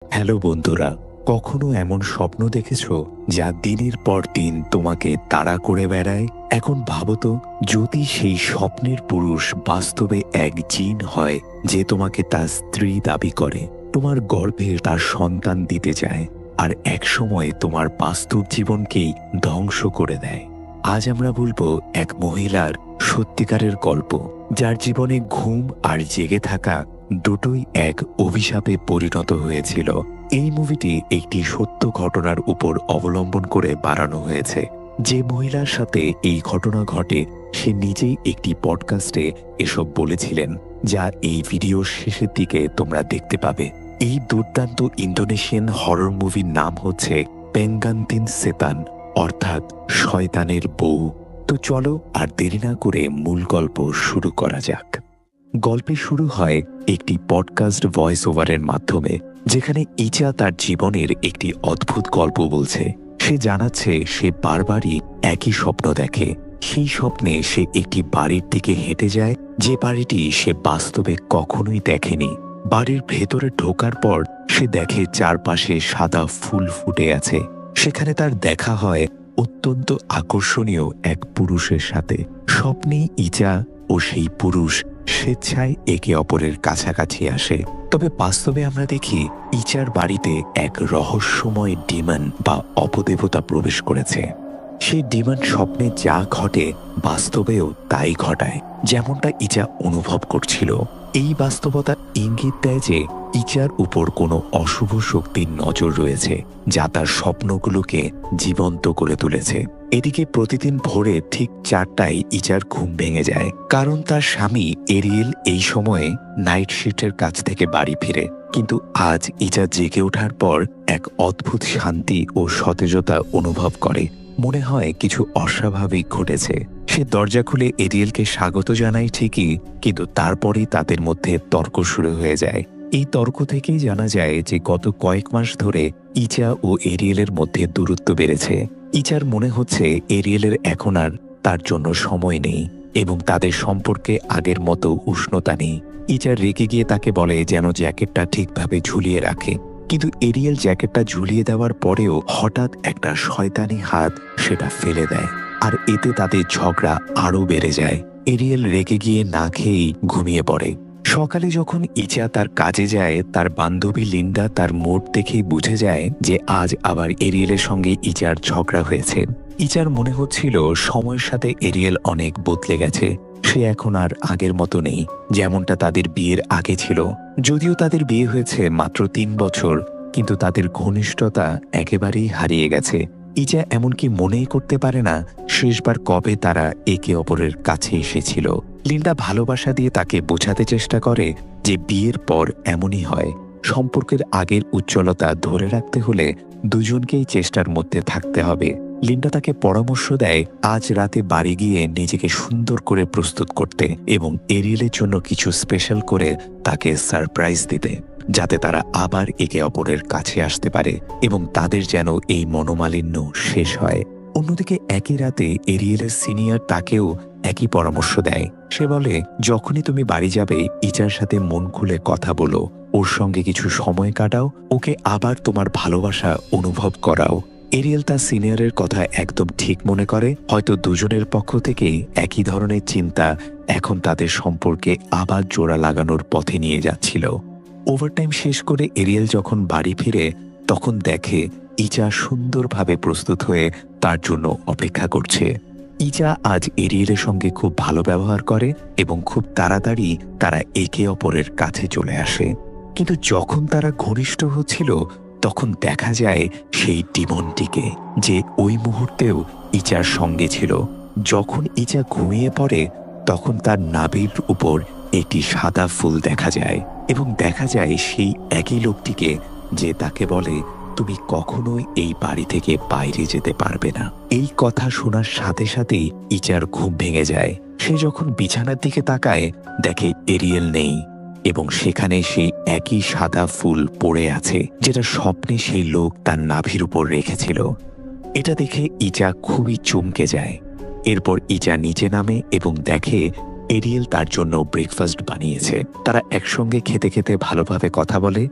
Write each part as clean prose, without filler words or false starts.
Hello বন্ধুরা, কখনো এমন স্বপ্ন দেখেছো যা দিনের পর দিন তোমাকে তাড়া করে বেড়ায়? এখন ভাবো তো, যদি সেই স্বপ্নের পুরুষ বাস্তবে এক জিন হয় যে তোমাকে তার স্ত্রী দাবি করে, তোমার গর্ভে তার সন্তান দিতে চায়, আর এক সময় তোমার বাস্তব জীবনকেই ধ্বংস করে দেয়। আজ আমরা বলবো এক মহিলার সত্যিকারের গল্প, যার জীবনে ঘুম আর জেগে থাকা দুটোই এক অভিশাপে পরিণত হয়েছিল। এই মুভিটি একটি সত্য ঘটনার উপর অবলম্বন করে বানানো হয়েছে। যে মহিলার সাথে এই ঘটনা ঘটে সে নিজেই একটি পডকাস্টে এসব বলেছিলেন, যা এই ভিডিওর শেষের দিকে তোমরা দেখতে পাবে। এই দুর্দান্ত ইন্দোনেশিয়ান হরর মুভির নাম হচ্ছে পেঙ্গান্তিন সেতান, অর্থাৎ শয়তানের বউ। তো চলো আর দেরি না করে মূল গল্প শুরু করা যাক। গল্পে শুরু হয় একটি পডকাস্ট ভয়েস ওভারের মাধ্যমে, যেখানে ইচা তার জীবনের একটি অদ্ভুত গল্প বলছে। সে জানাচ্ছে সে বারবারই একই স্বপ্ন দেখে। সেই স্বপ্নে সে একটি বাড়ির দিকে হেঁটে যায়, যে বাড়িটি সে বাস্তবে কখনোই দেখেনি। বাড়ির ভেতরে ঢোকার পর সে দেখে চারপাশে সাদা ফুল ফুটে আছে। সেখানে তার দেখা হয় অত্যন্ত আকর্ষণীয় এক পুরুষের সাথে। স্বপ্নেই ইচা ও সেই পুরুষ স্বেচ্ছায় একে অপরের কাছাকাছি আসে। তবে বাস্তবে আমরা দেখি ইচার বাড়িতে এক রহস্যময় ডিমন বা অপদেবতা প্রবেশ করেছে। সেই ডিমন স্বপ্নে যা ঘটে বাস্তবেও তাই ঘটায়, যেমনটা ইচা অনুভব করছিল। এই বাস্তবতা ইঙ্গিত দেয় যে ইচার উপর কোনো অশুভ শক্তির নজর রয়েছে, যা তার স্বপ্নগুলোকে জীবন্ত করে তুলেছে। এদিকে প্রতিদিন ভোরে ঠিক 4টায় ইচার ঘুম ভেঙে যায়, কারণ তার স্বামী এরিয়েল এই সময়ে নাইট শিফটের কাছ থেকে বাড়ি ফিরে। কিন্তু আজ ইচা জেগে ওঠার পর এক অদ্ভুত শান্তি ও সতেজতা অনুভব করে। মনে হয় কিছু অস্বাভাবিক ঘটেছে। সে দরজা খুলে এরিয়েলকে স্বাগত জানায় ঠিকই, কিন্তু তারপরেই তাদের মধ্যে তর্ক শুরু হয়ে যায়। এই তর্ক থেকেই জানা যায় যে গত কয়েক মাস ধরে ইচা ও এরিয়েলের মধ্যে দূরত্ব বেড়েছে। ইচার মনে হচ্ছে এরিয়েলের এখন আর তার জন্য সময় নেই এবং তাদের সম্পর্কে আগের মতো উষ্ণতা নেই। ইচার রেগে গিয়ে তাকে বলে যেন জ্যাকেটটা ঠিকভাবে ঝুলিয়ে রাখে, কিন্তু এরিয়েল জ্যাকেটটা ঝুলিয়ে দেওয়ার পরেও হঠাৎ একটা শয়তানি হাত সেটা ফেলে দেয়, আর এতে তাদের ঝগড়া আরও বেড়ে যায়। এরিয়েল রেগে গিয়ে না খেয়েই ঘুমিয়ে পড়ে। সকালে যখন ইচা তার কাজে যায়, তার বান্ধবী লিন্ডা তার মুড দেখেই বুঝে যায় যে আজ আবার এরিয়েলের সঙ্গে ইচার ঝগড়া হয়েছে। ইচার মনে হচ্ছিল সময়ের সাথে এরিয়েল অনেক বদলে গেছে। সে এখন আর আগের মতো নেই, যেমনটা তাদের বিয়ের আগে ছিল। যদিও তাদের বিয়ে হয়েছে মাত্র 3 বছর, কিন্তু তাদের ঘনিষ্ঠতা একেবারেই হারিয়ে গেছে। ইচা এমনকি মনেই করতে পারে না শেষবার কবে তারা একে অপরের কাছে এসেছিল। লিন্ডা ভালোবাসা দিয়ে তাকে বোঝাতে চেষ্টা করে যে বিয়ের পর এমনই হয়। সম্পর্কের আগের উজ্জ্বলতা ধরে রাখতে হলে দুজনকেই চেষ্টার মধ্যে থাকতে হবে। লিন্ডা তাকে পরামর্শ দেয় আজ রাতে বাড়ি গিয়ে নিজেকে সুন্দর করে প্রস্তুত করতে এবং এরিয়েলের জন্য কিছু স্পেশাল করে তাকে সারপ্রাইজ দিতে, যাতে তারা আবার একে অপরের কাছে আসতে পারে এবং তাদের যেন এই মনোমালিন্য শেষ হয়। অন্যদিকে একই রাতে এরিয়েলের সিনিয়র তাকেও একই পরামর্শ দেয়। সে বলে, যখনই তুমি বাড়ি যাবে ইচার সাথে মন খুলে কথা বলো, ওর সঙ্গে কিছু সময় কাটাও, ওকে আবার তোমার ভালোবাসা অনুভব করাও। এরিয়েল তার সিনিয়রের কথা একদম ঠিক মনে করে। হয়তো দুজনের পক্ষ থেকেই একই ধরনের চিন্তা এখন তাদের সম্পর্কে আবার জোড়া লাগানোর পথে নিয়ে যাচ্ছিল। ওভারটাইম শেষ করে এরিয়েল যখন বাড়ি ফিরে, তখন দেখে ইচা সুন্দরভাবে প্রস্তুত হয়ে তার জন্য অপেক্ষা করছে। ইচা আজ এরিয়েলের সঙ্গে খুব ভালো ব্যবহার করে এবং খুব তাড়াতাড়ি তারা একে অপরের কাছে চলে আসে। কিন্তু যখন তারা ঘনিষ্ঠ হচ্ছিল, তখন দেখা যায় সেই ডিমনটিকে, যে ওই মুহূর্তেও ইচার সঙ্গে ছিল। যখন ইচা ঘুমিয়ে পড়ে, তখন তার নাভির উপর একটি সাদা ফুল দেখা যায় এবং দেখা যায় সেই একই লোকটিকে, যে তাকে বলে তুমি কখনোই এই বাড়ি থেকে বাইরে যেতে পারবে না। এই কথা শোনার সাথে সাথেই ইচার ঘুম ভেঙে যায়। সে যখন বিছানার দিকে তাকায়, দেখে এরিয়েল নেই এবং সেখানে সেই একই সাদা ফুল পড়ে আছে, যেটা স্বপ্নে সেই লোক তার নাভির উপর রেখেছিল। এটা দেখে ইচা খুবই চমকে যায়। এরপর ইচা নিচে নামে এবং দেখে এরিয়েল তার জন্য ব্রেকফাস্ট বানিয়েছে। তারা একসঙ্গে খেতে খেতে ভালোভাবে কথা বলে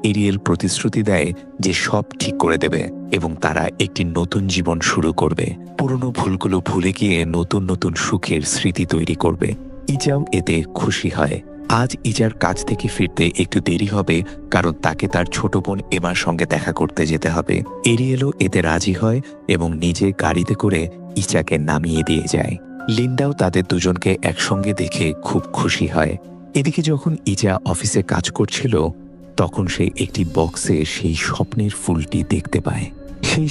এরিয়েল প্রতিশ্রুতি দেয় যে সব ঠিক করে দেবে এবং তারা একটি নতুন জীবন শুরু করবে, পুরনো ভুলগুলো ভুলে গিয়ে নতুন নতুন সুখের স্মৃতি তৈরি করবে। ইজাও এতে খুশি হয়। আজ ইজার কাজ থেকে ফিরতে একটু দেরি হবে, কারণ তাকে তার ছোট বোন এমার সঙ্গে দেখা করতে যেতে হবে। এরিয়েলও এতে রাজি হয় এবং নিজে গাড়িতে করে ইজাকে নামিয়ে দিয়ে যায়। লিন্ডাও তাদের দুজনকে একসঙ্গে দেখে খুব খুশি হয়। এদিকে যখন ইজা অফিসে কাজ করছিল, তখন সে একটি বক্সে সেই স্বপ্নের ফুলটি দেখতে পায়।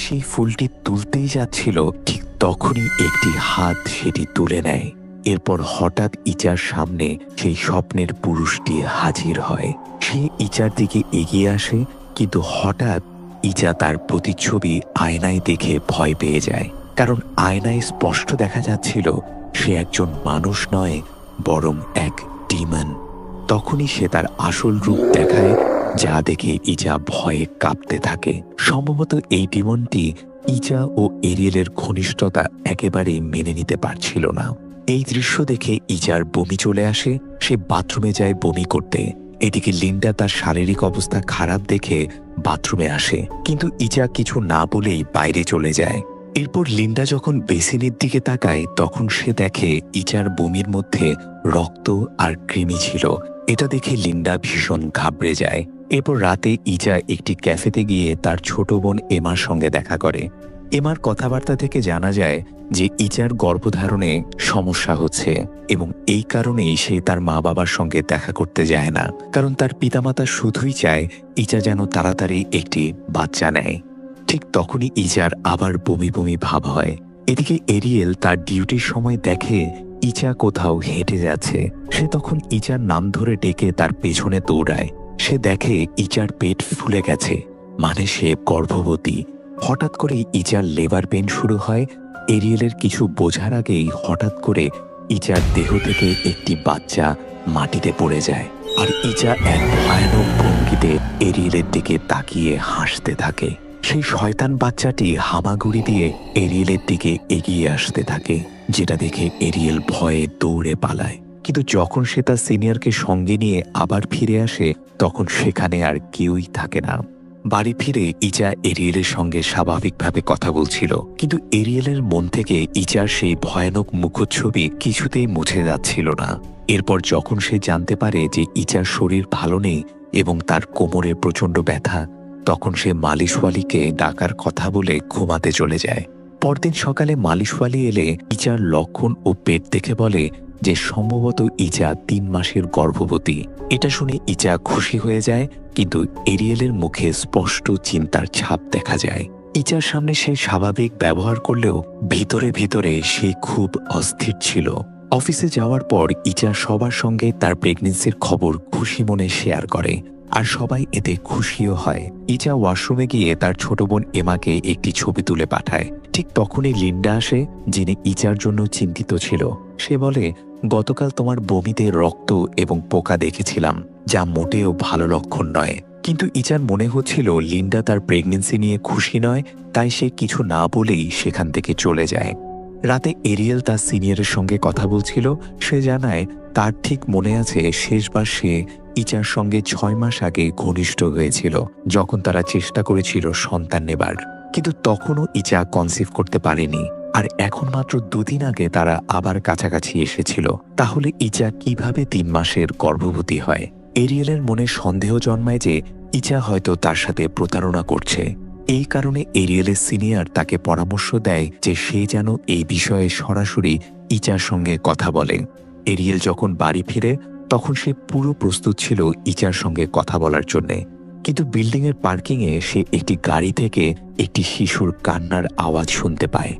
সেই ফুলটি তুলতেই যাচ্ছিল, ঠিক তখনই একটি হাত সেটি তুলে নেয়। এরপর হঠাৎ ইচার সামনে সেই স্বপ্নের পুরুষটি হাজির হয়। সে ইচার দিকে এগিয়ে আসে, কিন্তু হঠাৎ ইচা তার প্রতিচ্ছবি আয়নায় দেখে ভয় পেয়ে যায়, কারণ আয়নায় স্পষ্ট দেখা যাচ্ছিল সে একজন মানুষ নয়, বরং এক ডিমন। তখনই সে তার আসল রূপ দেখায়, যা দেখে ইচা ভয়ে কাঁপতে থাকে। সম্ভবত এই ডিমনটি ইচা ও এরিয়েলের ঘনিষ্ঠতা একেবারেই মেনে নিতে পারছিল না। এই দৃশ্য দেখে ইচার বমি চলে আসে। সে বাথরুমে যায় বমি করতে। এদিকে লিন্ডা তার শারীরিক অবস্থা খারাপ দেখে বাথরুমে আসে, কিন্তু ইচা কিছু না বলেই বাইরে চলে যায়। এরপর লিন্ডা যখন বেসিনের দিকে তাকায়, তখন সে দেখে ইচার বমির মধ্যে রক্ত আর কৃমি ছিল। এটা দেখে লিন্ডা ভীষণ ঘাবড়ে যায়। এরপর রাতে ইচা একটি ক্যাফেতে গিয়ে তার ছোট বোন এমার সঙ্গে দেখা করে। এমার কথাবার্তা থেকে জানা যায় যে ইচার গর্ভধারণে সমস্যা হচ্ছে এবং এই কারণেই সে তার মা বাবার সঙ্গে দেখা করতে যায় না, কারণ তার পিতামাতা শুধুই চায় ইচা যেন তাড়াতাড়ি একটি বাচ্চা নেয়। ঠিক তখনই ইচার আবার বমি বমি ভাব হয়। এদিকে এরিয়েল তার ডিউটির সময় দেখে ইচা কোথাও হেঁটে যাচ্ছে। সে তখন ইচার নাম ধরে ডেকে তার পেছনে দৌড়ায়। সে দেখে ইচার পেট ফুলে গেছে, মানে সে গর্ভবতী। হঠাৎ করে ইচার লেবার পেন শুরু হয়। এরিয়েলের কিছু বোঝার আগেই হঠাৎ করে ইচার দেহ থেকে একটি বাচ্চা মাটিতে পড়ে যায়, আর ইচা এক ভয়ানক ভঙ্গিতে এরিয়েলের দিকে তাকিয়ে হাসতে থাকে। সেই শয়তান বাচ্চাটি হামাগুড়ি দিয়ে এরিয়েলের দিকে এগিয়ে আসতে থাকে, যেটা দেখে এরিয়েল ভয়ে দৌড়ে পালায়। কিন্তু যখন সে তার সিনিয়রকে সঙ্গে নিয়ে আবার ফিরে আসে, তখন সেখানে আর কেউই থাকে না। বাড়ি ফিরে ইচা এরিয়েলের সঙ্গে স্বাভাবিকভাবে কথা বলছিল, কিন্তু এরিয়েলের মন থেকে ইচার সেই ভয়ানক মুখচ্ছবি কিছুতেই মুছে যাচ্ছিল না। এরপর যখন সে জানতে পারে যে ইচার শরীর ভালো নেই এবং তার কোমরে প্রচণ্ড ব্যথা, তখন সে মালিশওয়ালিকে ডাকার কথা বলে ঘুমাতে চলে যায়। পরদিন সকালে মালিশওয়ালি এলে ইচার লক্ষণ ও পেট দেখে বলে যে সম্ভবত ইচা 3 মাসের গর্ভবতী। এটা শুনে ইচা খুশি হয়ে যায়, কিন্তু এরিয়েলের মুখে স্পষ্ট চিন্তার ছাপ দেখা যায়। ইচার সামনে সে স্বাভাবিক ব্যবহার করলেও ভিতরে ভিতরে সে খুব অস্থির ছিল। অফিসে যাওয়ার পর ইচা সবার সঙ্গে তার প্রেগনেন্সির খবর খুশি মনে শেয়ার করে, আর সবাই এতে খুশিও হয়। ইচা ওয়াশরুমে গিয়ে তার ছোট বোন এমাকে একটি ছবি তুলে পাঠায়। ঠিক তখনই লিন্ডা আসে, যিনি ইচার জন্য চিন্তিত ছিল। সে বলে, গতকাল তোমার বমিতে রক্ত এবং পোকা দেখেছিলাম, যা মোটেও ভালো লক্ষণ নয়। কিন্তু ইচার মনে হচ্ছিল লিন্ডা তার প্রেগনেন্সি নিয়ে খুশি নয়, তাই সে কিছু না বলেই সেখান থেকে চলে যায়। রাতে এরিয়েল তার সিনিয়রের সঙ্গে কথা বলছিল। সে জানায় তার ঠিক মনে আছে শেষবার সে ইচার সঙ্গে 6 মাস আগে ঘনিষ্ঠ হয়েছিল, যখন তারা চেষ্টা করেছিল সন্তান নেবার, কিন্তু তখনও ইচা কনসিভ করতে পারেনি। আর এখন মাত্র 2 দিন আগে তারা আবার কাছাকাছি এসেছিল। তাহলে ইচা কিভাবে 3 মাসের গর্ভবতী হয়? এরিয়েলের মনে সন্দেহ জন্মায় যে ইচা হয়তো তার সাথে প্রতারণা করছে। এই কারণে এরিয়েলের সিনিয়র তাকে পরামর্শ দেয় যে সে যেন এই বিষয়ে সরাসরি ইচার সঙ্গে কথা বলে। এরিয়েল যখন বাড়ি ফিরে, তখন সে পুরো প্রস্তুত ছিল ইচার সঙ্গে কথা বলার জন্যে। কিন্তু বিল্ডিংয়ের পার্কিংয়ে সে একটি গাড়ি থেকে একটি শিশুর কান্নার আওয়াজ শুনতে পায়।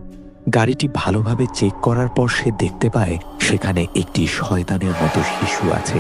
গাড়িটি ভালোভাবে চেক করার পর সে দেখতে পায় সেখানে একটি শয়তানের মতো শিশু আছে,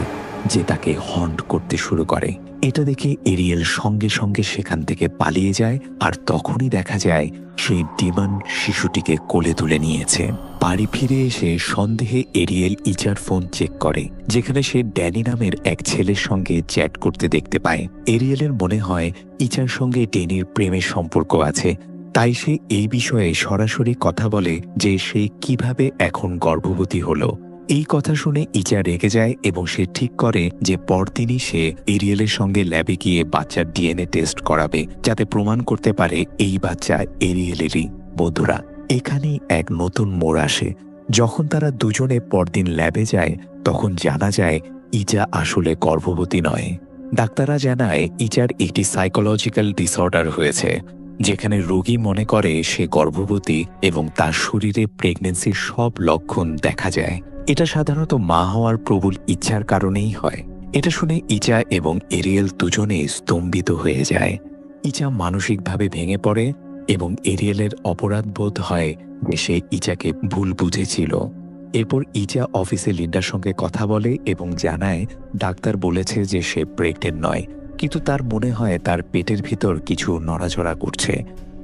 যে তাকে হন্ট করতে শুরু করে। এটা দেখে এরিয়েল সঙ্গে সঙ্গে সেখান থেকে পালিয়ে যায়, আর তখনই দেখা যায় সেই ডিমন শিশুটিকে কোলে তুলে নিয়েছে। বাড়ি ফিরে এসে সন্দেহে এরিয়েল ইচার ফোন চেক করে, যেখানে সে ড্যানি নামের এক ছেলের সঙ্গে চ্যাট করতে দেখতে পায়। এরিয়েলের মনে হয় ইচার সঙ্গে ড্যানির প্রেমের সম্পর্ক আছে, তাই সে এই বিষয়ে সরাসরি কথা বলে যে সে কিভাবে এখন গর্ভবতী হলো এই কথা শুনে ইচা রেগে যায় এবং সে ঠিক করে যে পরদিনই সে এরিয়েলের সঙ্গে ল্যাবে গিয়ে বাচ্চার ডিএনএ টেস্ট করাবে, যাতে প্রমাণ করতে পারে এই বাচ্চা এরিয়েলেরই। বন্ধুরা, এখানেই এক নতুন মোড় আসে। যখন তারা দুজনে পরদিন ল্যাবে যায়, তখন জানা যায় ইচা আসলে গর্ভবতী নয়। ডাক্তাররা জানায় ইচার একটি সাইকোলজিক্যাল ডিসঅর্ডার হয়েছে, যেখানে রোগী মনে করে সে গর্ভবতী এবং তার শরীরে প্রেগন্যান্সির সব লক্ষণ দেখা যায়। এটা সাধারণত মা হওয়ার প্রবল ইচ্ছার কারণেই হয়। এটা শুনে ইচা এবং এরিয়েল দুজনেই স্তম্ভিত হয়ে যায়। ইচা মানসিকভাবে ভেঙে পড়ে এবং এরিয়েলের অপরাধ বোধ হয় যে সে ইচাকে ভুল বুঝেছিল। এরপর ইচা অফিসে লিন্ডার সঙ্গে কথা বলে এবং জানায় ডাক্তার বলেছে যে সে প্রেগনেন্ট নয়, কিন্তু তার মনে হয় তার পেটের ভিতর কিছু নড়াচড়া করছে।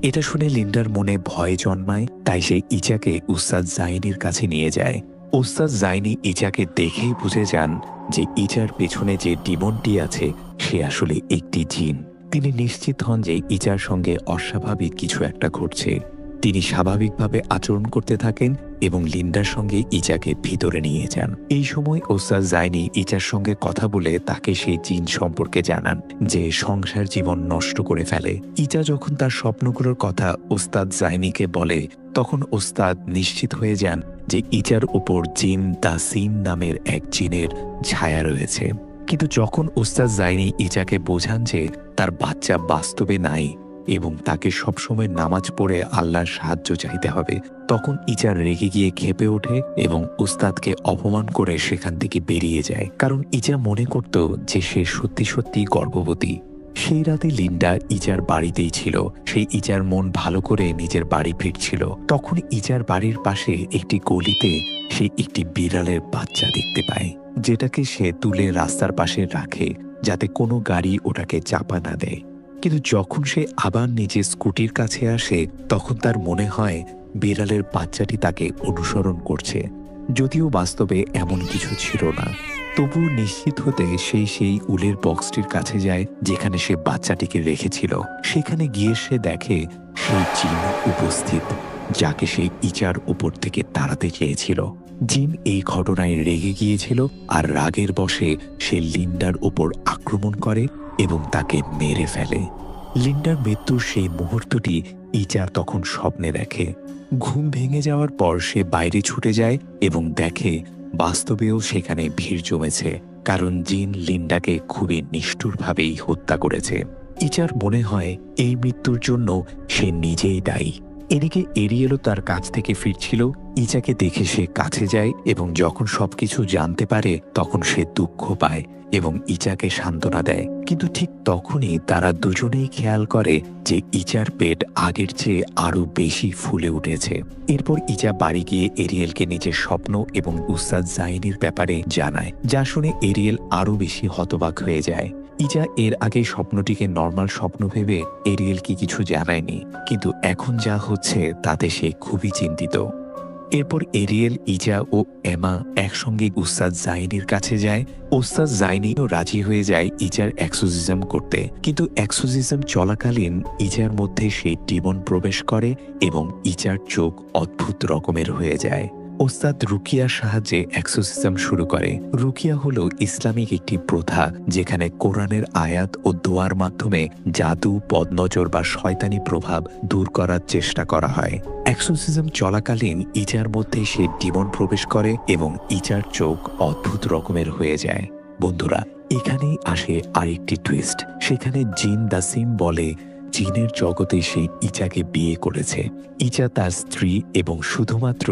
এটা শুনে লিন্ডার মনে ভয় জন্মায়, তাই সে ইচাকে উস্তাদ জাইনির কাছে নিয়ে যায়। উস্তাদ জাইনি ইচাকে দেখেই বুঝে যান যে ইচার পেছনে যে ডিমনটি আছে সে আসলে একটি জিন। তিনি নিশ্চিত হন যে ইচার সঙ্গে অস্বাভাবিক কিছু একটা ঘটছে। তিনি স্বাভাবিকভাবে আচরণ করতে থাকেন এবং লিন্ডার সঙ্গে ইচাকে ভিতরে নিয়ে যান। এই সময় ওস্তাদ জাইনি ইচার সঙ্গে কথা বলে তাকে সেই জিন সম্পর্কে জানান যে সংসার জীবন নষ্ট করে ফেলে। ইচা যখন তার স্বপ্নগুলোর কথা ওস্তাদ জাইনিকে বলে, তখন ওস্তাদ নিশ্চিত হয়ে যান যে ইচার উপর জিন দাসিম নামের এক জিনের ছায়া রয়েছে। কিন্তু যখন ওস্তাদ জাইনি ইচাকে বোঝান যে তার বাচ্চা বাস্তবে নাই এবং তাকে সবসময় নামাজ পড়ে আল্লাহর সাহায্য চাইতে হবে, তখন ইচা রেগে গিয়ে ক্ষেপে ওঠে এবং উস্তাদকে অপমান করে সেখান থেকে বেরিয়ে যায়, কারণ ইচা মনে করত যে সে সত্যি সত্যি গর্ভবতী। সেই রাতে লিন্ডা ইচার বাড়িতেই ছিল। সেই ইচার মন ভালো করে নিজের বাড়ি ফিরছিল। তখন ইচার বাড়ির পাশে একটি গলিতে সে একটি বিড়ালের বাচ্চা দেখতে পায়, যেটাকে সে তুলে রাস্তার পাশে রাখে যাতে কোনো গাড়ি ওটাকে চাপা না দেয়। কিন্তু যখন সে আবার নিজের স্কুটির কাছে আসে, তখন তার মনে হয় বিড়ালের বাচ্চাটি তাকে অনুসরণ করছে, যদিও বাস্তবে এমন কিছু ছিল না। তবু নিশ্চিত হতে সেই উলের বক্সটির কাছে যায় যেখানে সে বাচ্চাটিকে রেখেছিল। সেখানে গিয়ে সে দেখে সেই জিন উপস্থিত, যাকে সে ইচার উপর থেকে তাড়াতে চেয়েছিল। জিন এই ঘটনায় রেগে গিয়েছিল আর রাগের বশে সে লিন্ডার উপর আক্রমণ করে এবং তাকে মেরে ফেলে। লিন্ডার মৃত্যুর সেই মুহূর্তটি ইচার তখন স্বপ্নে দেখে। ঘুম ভেঙে যাওয়ার পর সে বাইরে ছুটে যায় এবং দেখে বাস্তবেও সেখানে ভিড় জমেছে, কারণ জিন লিন্ডাকে খুবই নিষ্ঠুরভাবেই হত্যা করেছে। ইচার মনে হয় এই মৃত্যুর জন্য সে নিজেই দায়ী। এদিকে এরিয়েলও তার কাছ থেকে ফিরছিল। ইচাকে দেখে সে কাছে যায় এবং যখন সবকিছু জানতে পারে তখন সে দুঃখ পায় এবং ইচাকে সান্ত্বনা দেয়। কিন্তু ঠিক তখনই তারা দুজনেই খেয়াল করে যে ইচার পেট আগের চেয়ে আরো বেশি ফুলে উঠেছে। এরপর ইচা বাড়ি গিয়ে এরিয়েলকে নিজের স্বপ্ন এবং উস্তাদ জাইনির ব্যাপারে জানায়, যা শুনে এরিয়েল আরো বেশি হতবাক হয়ে যায়। ইচা এর আগে স্বপ্নটিকে নর্মাল স্বপ্ন ভেবে এরিয়েলকে কিছু জানায়নি, কিন্তু এখন যা হচ্ছে তাতে সে খুবই চিন্তিত। এরপর এরিয়েল, ইচা ও এমা একসঙ্গে উস্তাদ জাইনির কাছে যায়। উস্তাদ জাইনিও রাজি হয়ে যায় ইচার এক্সোরসিজম করতে, কিন্তু এক্সোরসিজম চলাকালীন ইচার মধ্যে সেই ডিমন প্রবেশ করে এবং ইচার চোখ অদ্ভুত রকমের হয়ে যায়। ওস্তাদ রুকিয়ার সাহায্যে এক্সোরসিজম শুরু করে। রুকিয়া হলো ইসলামিক একটি প্রথা যেখানে কোরআনের আয়াত ও দোয়ার মাধ্যমে জাদু, বদনজর বা শয়তানি প্রভাব দূর করার চেষ্টা করা হয়। এক্সোরসিজম চলাকালীন ইচার মধ্যে সে ডিমন প্রবেশ করে এবং ইচার চোখ অদ্ভুত রকমের হয়ে যায়। বন্ধুরা, এখানেই আসে আরেকটি টুইস্ট। সেখানে জিন দাসিম বলে জিনের জগতে সে ইচাকে বিয়ে করেছে। ইচা তার স্ত্রী এবং শুধুমাত্র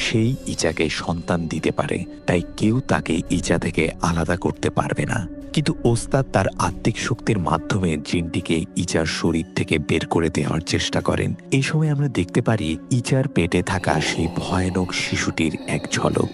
সেই ইচাকে সন্তান দিতে পারে, তাই কেউ তাকে ইচা থেকে আলাদা করতে পারবে না। কিন্তু ওস্তাদ তার আত্মিক শক্তির মাধ্যমে জিনটিকে ইচার শরীর থেকে বের করে দেওয়ার চেষ্টা করেন। এই সময় আমরা দেখতে পারি ইচার পেটে থাকা সেই ভয়ানক শিশুটির এক ঝলক।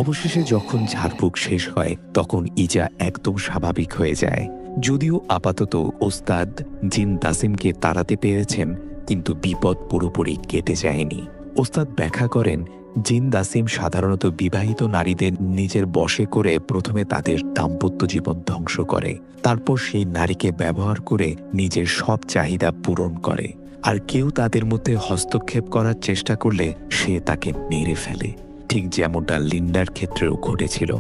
অবশেষে যখন ঝাড়ফুঁক শেষ হয় তখন ইচা একদম স্বাভাবিক হয়ে যায়। যদিও আপাতত ওস্তাদ জিন দাসিমকে তাড়াতে পেরেছেন, কিন্তু বিপদ পুরোপুরি কেটে যায়নি। ওস্তাদ ব্যাখ্যা করেন জিন দাসিম সাধারণত বিবাহিত নারীদের নিজের বশে করে প্রথমে তাদের দাম্পত্য জীবন ধ্বংস করে, তারপর সেই নারীকে ব্যবহার করে নিজের সব চাহিদা পূরণ করে, আর কেউ তাদের মধ্যে হস্তক্ষেপ করার চেষ্টা করলে সে তাকে মেরে ফেলে। ঠিক যেমনটা লিন্ডার ক্ষেত্রেও ঘটেছিল।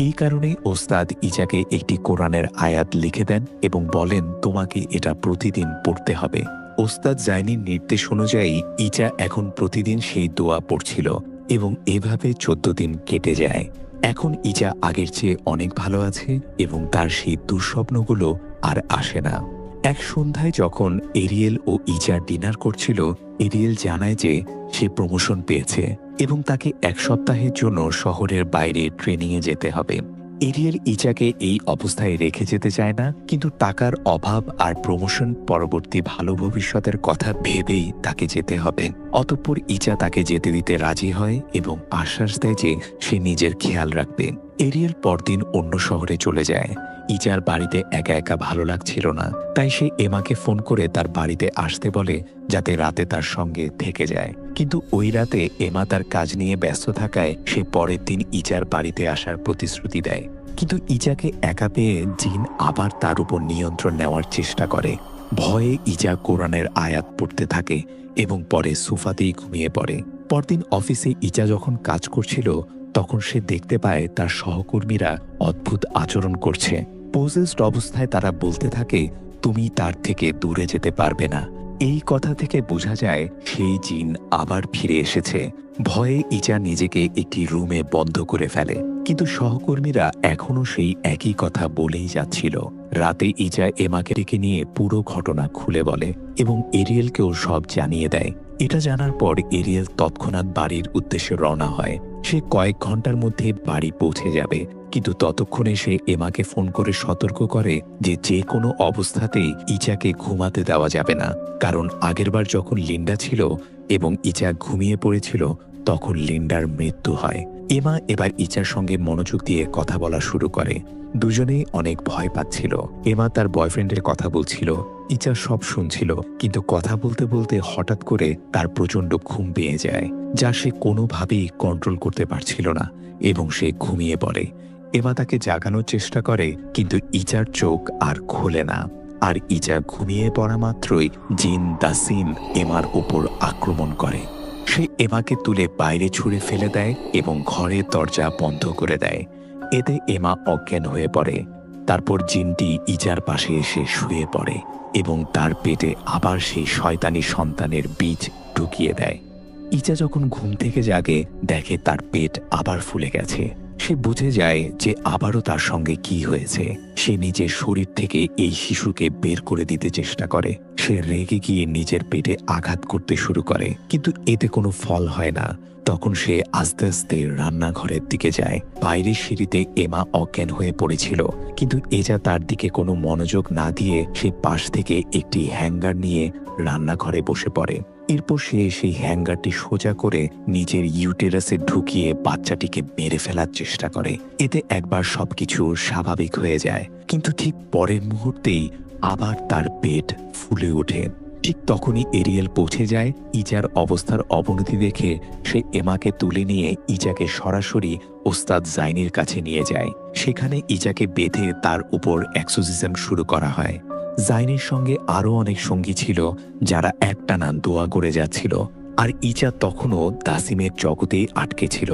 এই কারণেই ওস্তাদ ইজাকে একটি কোরআনের আয়াত লিখে দেন এবং বলেন তোমাকে এটা প্রতিদিন পড়তে হবে। ওস্তাদ জাইনির নির্দেশ অনুযায়ী ইজা এখন প্রতিদিন সেই দোয়া পড়ছিল এবং এভাবে 14 দিন কেটে যায়। এখন ইজা আগের চেয়ে অনেক ভালো আছে এবং তার সেই দুঃস্বপ্নগুলো আর আসে না। এক সন্ধ্যায় যখন এরিয়েল ও ইজা ডিনার করছিল, এরিয়েল জানায় যে সে প্রমোশন পেয়েছে এবং তাকে 1 সপ্তাহের জন্য শহরের বাইরে ট্রেনিংয়ে যেতে হবে। এরিয়েল ইজাকে এই অবস্থায় রেখে যেতে চায় না, কিন্তু টাকার অভাব আর প্রমোশন পরবর্তী ভালো ভবিষ্যতের কথা ভেবেই তাকে যেতে হবে। অতঃপর ইজা তাকে যেতে দিতে রাজি হয় এবং আশ্বাস দেয় যে সে নিজের খেয়াল রাখবে। এরিয়েল পরদিন অন্য শহরে চলে যায়। ইজার বাড়িতে একা একা ভালো লাগছিল না, তাই সে এমাকে ফোন করে তার বাড়িতে আসতে বলে যাতে রাতে তার সঙ্গে থেকে যায়। কিন্তু ওই রাতে এমা তার কাজ নিয়ে ব্যস্ত থাকায় সে পরের দিন ইজার বাড়িতে আসার প্রতিশ্রুতি দেয়। কিন্তু ইজাকে একা পেয়ে জিন আবার তার উপর নিয়ন্ত্রণ নেওয়ার চেষ্টা করে। ভয়ে ইজা কোরআনের আয়াত পড়তে থাকে এবং পরে সোফাতেই ঘুমিয়ে পড়ে। পরদিন অফিসে ইজা যখন কাজ করছিল তখন সে দেখতে পায় তার সহকর্মীরা অদ্ভুত আচরণ করছে। পোজেসড অবস্থায় তারা বলতে থাকে তুমি তার থেকে দূরে যেতে পারবে না। এই কথা থেকে বোঝা যায় সেই জিন আবার ফিরে এসেছে। ভয়ে ইজা নিজেকে একটি রুমে বন্ধ করে ফেলে, কিন্তু সহকর্মীরা এখনো সেই একই কথা বলেই যাচ্ছিল। রাতে ইজা এমাকে ডেকে নিয়ে পুরো ঘটনা খুলে বলে এবং এরিয়েলকেও সব জানিয়ে দেয়। এটা জানার পর এরিয়েল তৎক্ষণাৎ বাড়ির উদ্দেশ্যে রওনা হয়। সে কয়েক ঘন্টার মধ্যে বাড়ি পৌঁছে যাবে, কিন্তু ততক্ষণে সে এমাকে ফোন করে সতর্ক করে যে কোনো অবস্থাতেই ইজাকে ঘুমাতে দেওয়া যাবে না, কারণ আগেরবার যখন লিন্ডা ছিল এবং ইজা ঘুমিয়ে পড়েছিল তখন লিন্ডার মৃত্যু হয়। এমা এবার ইজার সঙ্গে মনোযোগ দিয়ে কথা বলা শুরু করে। দুজনেই অনেক ভয় পাচ্ছিল। এমা তার বয়ফ্রেন্ডের কথা বলছিল, ইজা সব শুনছিল, কিন্তু কথা বলতে বলতে হঠাৎ করে তার প্রচণ্ড ঘুম পেয়ে যায়, যা সে কোনোভাবেই কন্ট্রোল করতে পারছিল না এবং সে ঘুমিয়ে পড়ে। এমা তাকে জাগানোর চেষ্টা করে, কিন্তু ইজার চোখ আর খোলে না। আর ইজা ঘুমিয়ে পড়া মাত্রই জিন দাসিম এমার উপর আক্রমণ করে। সে এমাকে তুলে বাইরে ছুঁড়ে ফেলে দেয় এবং ঘরের দরজা বন্ধ করে দেয়। এতে এমা অজ্ঞান হয়ে পড়ে। তারপর জিনটি ইজার পাশে এসে শুয়ে পড়ে এবং তার পেটে আবার সেই শয়তানি সন্তানের বীজ ঢুকিয়ে দেয়। ইজা যখন ঘুম থেকে জাগে দেখে তার পেট আবার ফুলে গেছে। সে বুঝে যায় যে আবারও তার সঙ্গে কি হয়েছে। সে নিজের শরীর থেকে এই শিশুকে বের করে দিতে চেষ্টা করে। সে রেগে গিয়ে নিজের পেটে আঘাত করতে শুরু করে, কিন্তু এতে কোনো ফল হয় না। তখন সে আস্তে আস্তে রান্নাঘরের দিকে যায়। বাইরের সিঁড়িতে এমা অজ্ঞান হয়ে পড়েছিল, কিন্তু এজা তার দিকে কোনো মনোযোগ না দিয়ে সে পাশ থেকে একটি হ্যাঙ্গার নিয়ে রান্নাঘরে বসে পড়ে। এরপর সে সেই হ্যাঙ্গারটি সোজা করে নিজের ইউটেরাসে ঢুকিয়ে বাচ্চাটিকে মেরে ফেলার চেষ্টা করে। এতে একবার সবকিছু স্বাভাবিক হয়ে যায়, কিন্তু ঠিক পরের মুহূর্তেই আবার তার পেট ফুলে ওঠে। ঠিক তখনই এরিয়েল পৌঁছে যায়। ইজার অবস্থার অবনতি দেখে সে এমাকে তুলে নিয়ে ইজাকে সরাসরি ওস্তাদ জাইনির কাছে নিয়ে যায়। সেখানে ইজাকে বেঁধে তার উপর এক্সোরসিজম শুরু করা হয়। জাইনের সঙ্গে আরও অনেক সঙ্গী ছিল যারা একটানা দোয়া করে যাচ্ছিল, আর ইজা তখনও দাসিমের জগতেই আটকে ছিল।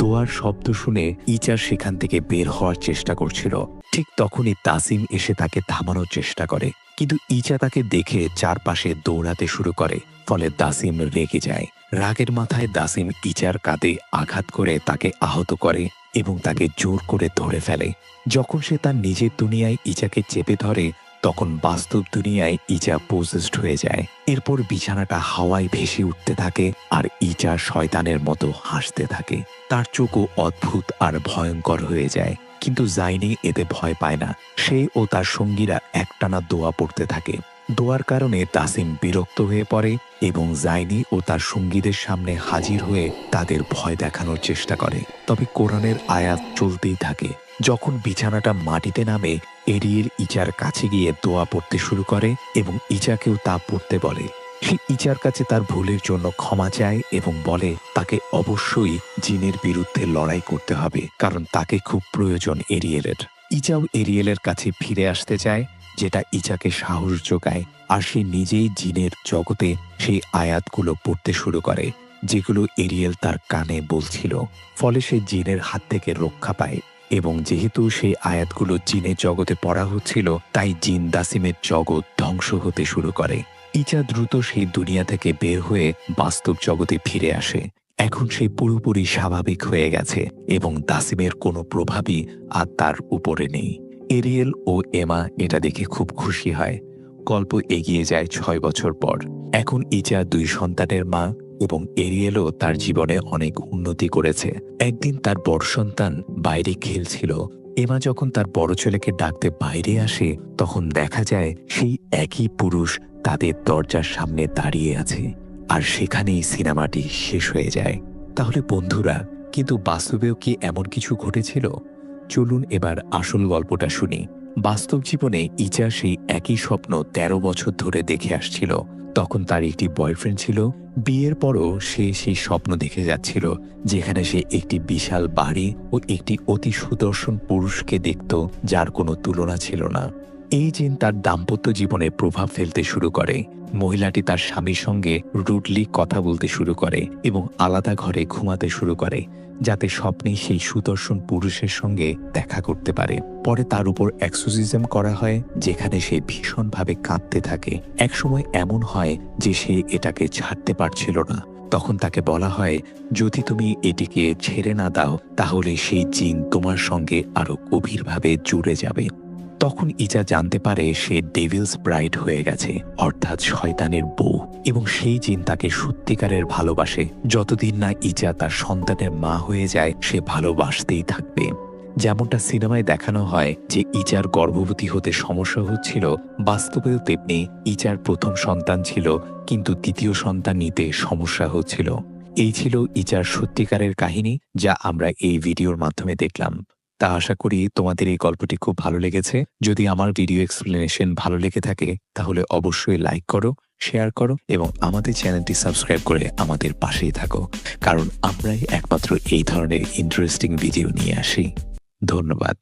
দোয়ার শব্দ শুনে ইজা সেখান থেকে বের হওয়ার চেষ্টা করছিল। ঠিক তখনই তাসিম এসে তাকে থামানোর চেষ্টা করে, কিন্তু ইজা তাকে দেখে চারপাশে দৌড়াতে শুরু করে। ফলে দাসিম রেগে যায়। রাগের মাথায় দাসিম ইজার কাঁধে আঘাত করে তাকে আহত করে এবং তাকে জোর করে ধরে ফেলে। যখন সে তার নিজের দুনিয়ায় ইজাকে চেপে ধরে তখন বাস্তব দুনিয়ায় ইজা পোজেসড হয়ে যায়। এরপর বিছানাটা হাওয়ায় ভেসে উঠতে থাকে আর ইজা শয়তানের মতো হাসতে থাকে। তার চোখও অদ্ভুত আর ভয়ঙ্কর হয়ে যায়, কিন্তু জাইনি এতে ভয় পায় না। সে ও তার সঙ্গীরা একটানা দোয়া পড়তে থাকে। দোয়ার কারণে তাসিম বিরক্ত হয়ে পড়ে এবং জাইনি ও তার সঙ্গীদের সামনে হাজির হয়ে তাদের ভয় দেখানোর চেষ্টা করে। তবে কোরআনের আয়াত চলতেই থাকে। যখন বিছানাটা মাটিতে নামে, এরিয়েল ইজার কাছে গিয়ে দোয়া পড়তে শুরু করে এবং ইজাকেও তা পড়তে বলে। সে ইজার কাছে তার ভুলের জন্য ক্ষমা চায় এবং বলে তাকে অবশ্যই জিনের বিরুদ্ধে লড়াই করতে হবে, কারণ তাকে খুব প্রয়োজন এরিয়েলের। ইজাও এরিয়েলের কাছে ফিরে আসতে চায়, যেটা ইজাকে সাহস যোগায়। আর সে নিজেই জিনের জগতে সেই আয়াতগুলো পড়তে শুরু করে। যেগুলো এরিয়েল তার কানে বলছিল। ফলে সে জিনের হাত থেকে রক্ষা পায় এবং যেহেতু সেই আয়াতগুলো জিনের জগতে পড়া হচ্ছিল, তাই জিন দাসিমের জগৎ ধ্বংস হতে শুরু করে। ইচা দ্রুত সেই দুনিয়া থেকে বের হয়ে বাস্তব জগতে ফিরে আসে। এখন সে পুরোপুরি স্বাভাবিক হয়ে গেছে এবং দাসিমের কোনো প্রভাবই আর তার উপরে নেই। এরিয়েল ও এমা এটা দেখে খুব খুশি হয়। গল্প এগিয়ে যায় 6 বছর পর। এখন ইচা 2 সন্তানের মা এবং এরিয়েলও তার জীবনে অনেক উন্নতি করেছে। একদিন তার বড় সন্তান বাইরে খেলছিল। এমা যখন তার বড় ছেলেকে ডাকতে বাইরে আসে, তখন দেখা যায় সেই একই পুরুষ তাদের দরজার সামনে দাঁড়িয়ে আছে। আর সেখানেই সিনেমাটি শেষ হয়ে যায়। তাহলে বন্ধুরা, কিন্তু বাস্তবেও কি এমন কিছু ঘটেছিল? চলুন এবার আসল গল্পটা শুনি। বাস্তব জীবনে ইচা সেই একই স্বপ্ন 13 বছর ধরে দেখে আসছিল। তখন তার একটি বয়ফ্রেন্ড ছিল। বিয়ের পরও সে সেই স্বপ্ন দেখে যাচ্ছিল, যেখানে সে একটি বিশাল বাড়ি ও একটি অতি সুদর্শন পুরুষকে দেখত, যার কোনো তুলনা ছিল না। এই জিন তার দাম্পত্য জীবনে প্রভাব ফেলতে শুরু করে। মহিলাটি তার স্বামীর সঙ্গে রুডলি কথা বলতে শুরু করে এবং আলাদা ঘরে ঘুমাতে শুরু করে, যাতে স্বপ্নে সেই সুদর্শন পুরুষের সঙ্গে দেখা করতে পারে। পরে তার উপর এক্সোরসিজম করা হয়, যেখানে সে ভীষণভাবে কাঁদতে থাকে। একসময় এমন হয় যে সে এটাকে ছাড়তে পারছিল না। তখন তাকে বলা হয়, যদি তুমি এটিকে ছেড়ে না দাও, তাহলে সেই জিন তোমার সঙ্গে আরো গভীরভাবে জুড়ে যাবে। তখন ইচা জানতে পারে সে ডেভিলস ব্রাইড হয়ে গেছে, অর্থাৎ শয়তানের বউ, এবং সেই জিন তাকে সত্যিকারের ভালোবাসে। যতদিন না ইচা তার সন্তানের মা হয়ে যায়, সে ভালোবাসতেই থাকবে। যেমনটা সিনেমায় দেখানো হয় যে ইচার গর্ভবতী হতে সমস্যা হচ্ছিল, বাস্তবেও তেমনি ইচার প্রথম সন্তান ছিল, কিন্তু দ্বিতীয় সন্তান নিতে সমস্যা হচ্ছিল। এই ছিল ইচার সত্যিকারের কাহিনী, যা আমরা এই ভিডিওর মাধ্যমে দেখলাম। তা আশা করি তোমাদের এই গল্পটি খুব ভালো লেগেছে। যদি আমার ভিডিও এক্সপ্লেনেশন ভালো লেগে থাকে, তাহলে অবশ্যই লাইক করো, শেয়ার করো এবং আমাদের চ্যানেলটি সাবস্ক্রাইব করে আমাদের পাশেই থাকো, কারণ আমরাই একমাত্র এই ধরনের ইন্টারেস্টিং ভিডিও নিয়ে আসি। ধন্যবাদ।